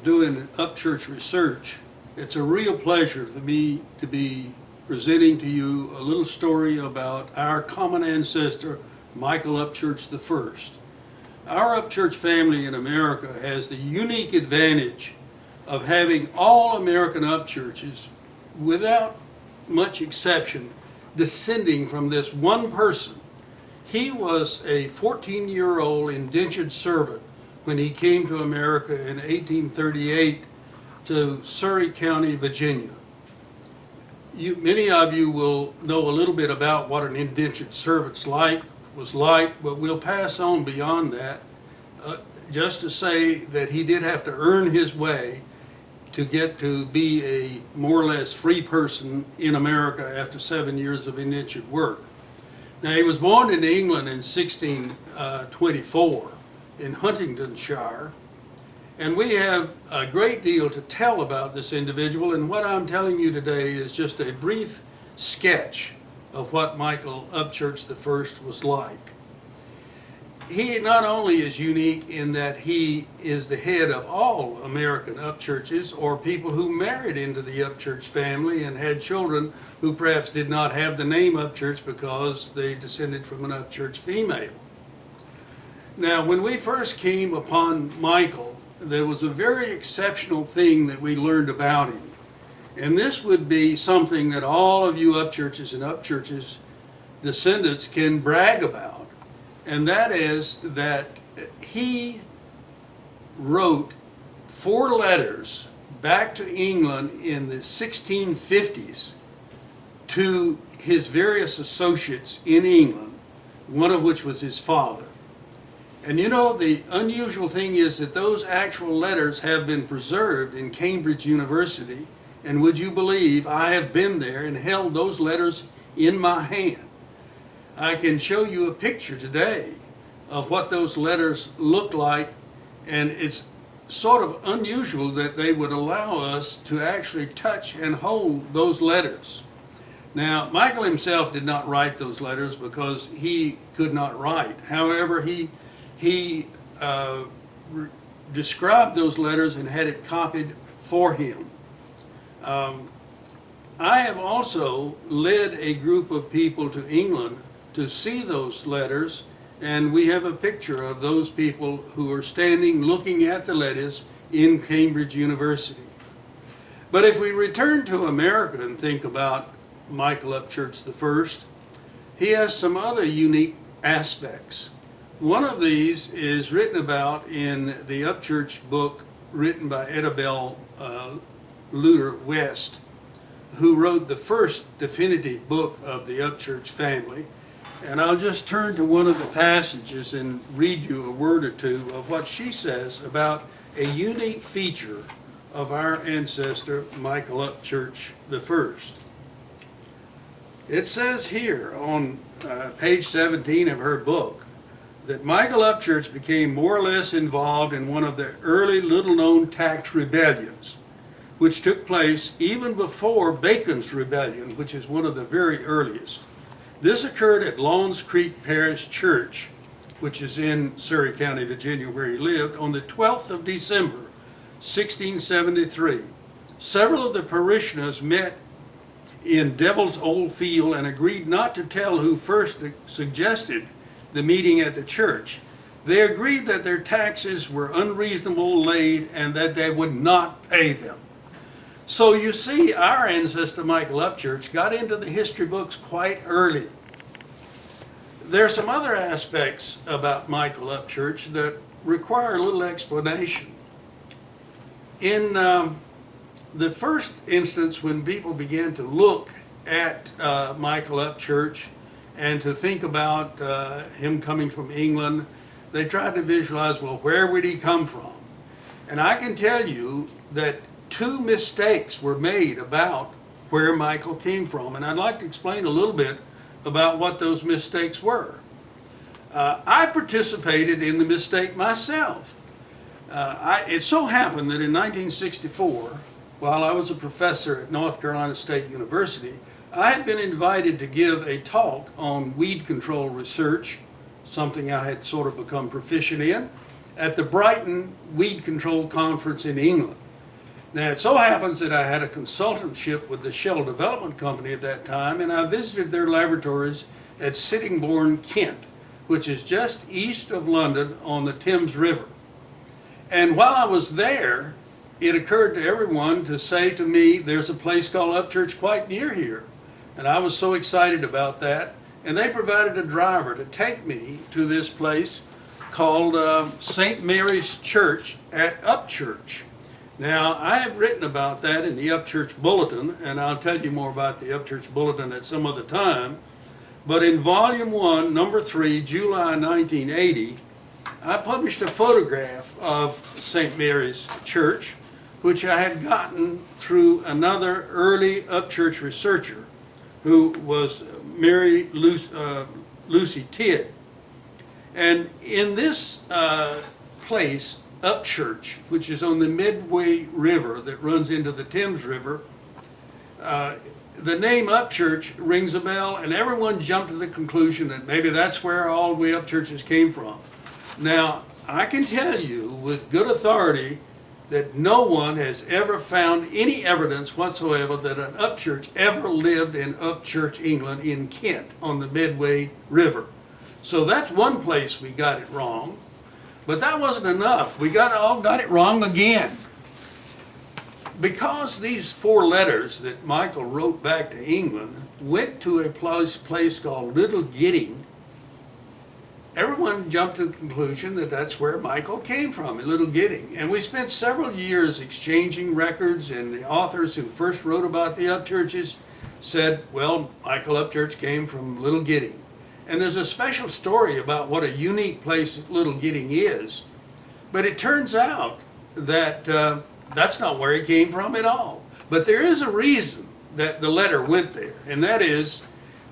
of doing Upchurch research, it's a real pleasure for me to be presenting to you a little story about our common ancestor, Michael Upchurch I. Our Upchurch family in America has the unique advantage of having all American Upchurches, without much exception, descending from this one person. He was a 14-year-old indentured servant when he came to America in 1838 to Surry County, Virginia. Many of you will know a little bit about what an indentured servant was like, but we'll pass on beyond that, just to say that he did have to earn his way to get to be a more or less free person in America after 7 years of indentured work. Now, he was born in England in 1624 in Huntingdonshire, and we have a great deal to tell about this individual, and what I'm telling you today is just a brief sketch of what Michael Upchurch I was like. He not only is unique in that he is the head of all American Upchurches, or people who married into the Upchurch family and had children who perhaps did not have the name Upchurch because they descended from an Upchurch female. Now, when we first came upon Michael, there was a very exceptional thing that we learned about him. And this would be something that all of you Upchurches and Upchurches descendants can brag about. And that is that he wrote 4 letters back to England in the 1650s to his various associates in England, one of which was his father. And you know, the unusual thing is that those actual letters have been preserved in Cambridge University, and would you believe I have been there and held those letters in my hand. I can show you a picture today of what those letters look like, and it's sort of unusual that they would allow us to actually touch and hold those letters. Now, Michael himself did not write those letters because he could not write. However, he described those letters and had it copied for him. I have also led a group of people to England to see those letters, and we have a picture of those people who are standing looking at the letters in Cambridge University. But if we return to America and think about Michael Upchurch I, he has some other unique aspects. One of these is written about in the Upchurch book written by Edabel Luter West, who wrote the first definitive book of the Upchurch family. And I'll just turn to one of the passages and read you a word or two of what she says about a unique feature of our ancestor, Michael Upchurch I. It says here on page 17 of her book that Michael Upchurch became more or less involved in one of the early little-known tax rebellions, which took place even before Bacon's Rebellion, which is one of the very earliest. This occurred at Lawns Creek Parish Church, which is in Surry County, Virginia, where he lived, on the 12th of December, 1673. Several of the parishioners met in Devil's Old Field and agreed not to tell who first suggested the meeting at the church. They agreed that their taxes were unreasonably laid and that they would not pay them. So you see, our ancestor Michael Upchurch got into the history books quite early. There are some other aspects about Michael Upchurch that require a little explanation. In the first instance, when people began to look at Michael Upchurch and to think about him coming from England, they tried to visualize, well, where would he come from? And I can tell you that 2 mistakes were made about where Michael came from, and I'd like to explain a little bit about what those mistakes were. I participated in the mistake myself. It so happened that in 1964, while I was a professor at North Carolina State University, I had been invited to give a talk on weed control research, something I had sort of become proficient in, at the Brighton Weed Control Conference in England. Now, it so happens that I had a consultantship with the Shell Development Company at that time, and I visited their laboratories at Sittingbourne, Kent, which is just east of London on the Thames River. And while I was there, it occurred to everyone to say to me, there's a place called Upchurch quite near here. And I was so excited about that. And they provided a driver to take me to this place called St. Mary's Church at Upchurch. Now, I have written about that in the Upchurch Bulletin, and I'll tell you more about the Upchurch Bulletin at some other time. But in Volume 1, Number 3, July 1980, I published a photograph of St. Mary's Church, which I had gotten through another early Upchurch researcher, who was Mary Lucy Tidd. And in this place, Upchurch, which is on the Medway River that runs into the Thames River, the name Upchurch rings a bell, and everyone jumped to the conclusion that maybe that's where all we Upchurches came from. Now, I can tell you with good authority that no one has ever found any evidence whatsoever that an Upchurch ever lived in Upchurch, England, in Kent on the Medway River. So that's one place we got it wrong. But that wasn't enough. We all got it wrong again. Because these 4 letters that Michael wrote back to England went to a place called Little Gidding, everyone jumped to the conclusion that that's where Michael came from, in Little Gidding. And we spent several years exchanging records, and the authors who first wrote about the Upchurches said, well, Michael Upchurch came from Little Gidding. And there's a special story about what a unique place Little Gidding is. But it turns out that that's not where he came from at all. But there is a reason that the letter went there, and that is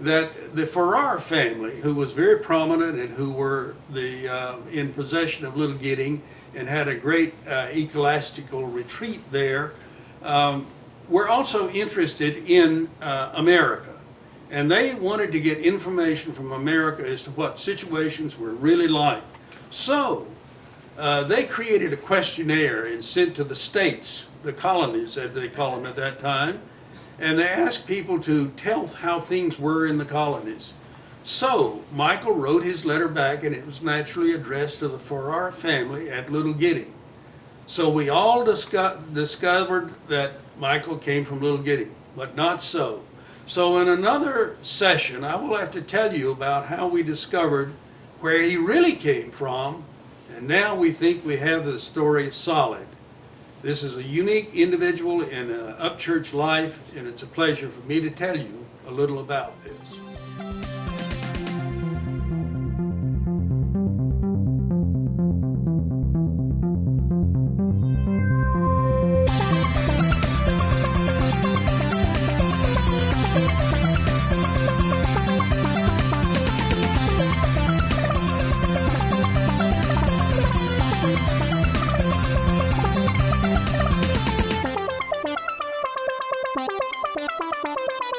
that the Farrar family, who was very prominent and who were in possession of Little Gidding and had a great ecclesiastical retreat there, were also interested in America. And they wanted to get information from America as to what situations were really like. So they created a questionnaire and sent to the states, the colonies as they call them at that time, and they asked people to tell how things were in the colonies. So Michael wrote his letter back, and it was naturally addressed to the Farrar family at Little Gidding. So we all discovered that Michael came from Little Gidding, but not so. So in another session, I will have to tell you about how we discovered where he really came from, and now we think we have the story solid. This is a unique individual in Upchurch life, and it's a pleasure for me to tell you a little about this. Thank you.